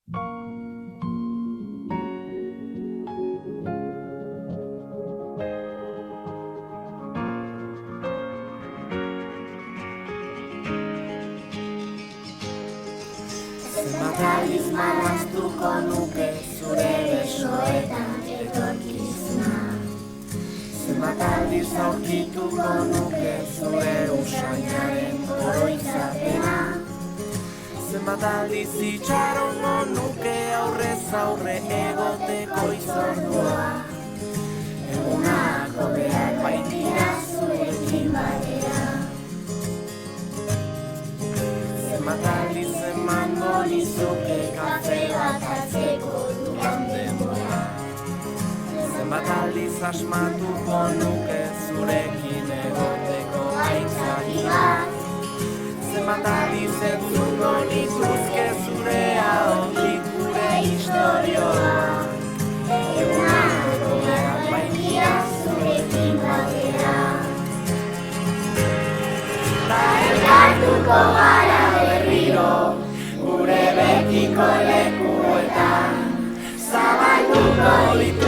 Zenbat aldiz marraztuko nuke zure besoetan etorkizuna. Zenbat aldiz aurkituko nuke zure usainaren oroitzapena. Zenbat aldiz itxarongo nuke aurrez aurre egoteko izordua. Egunak hobeak baitira zurekin batera. Zenbat aldiz emango nizuke kafe bat hartzeko dudan denbora. Zenbat aldiz asmatuko nuke zurekin egoteko aitzaki bat. Zenbat aldiz entzungo nituzke zure ahotik gure historioa. Egunak hobeak baitira zurekin batera. Ta elkartuko gara berriro, gure betiko lekuetan, zabalduko ditu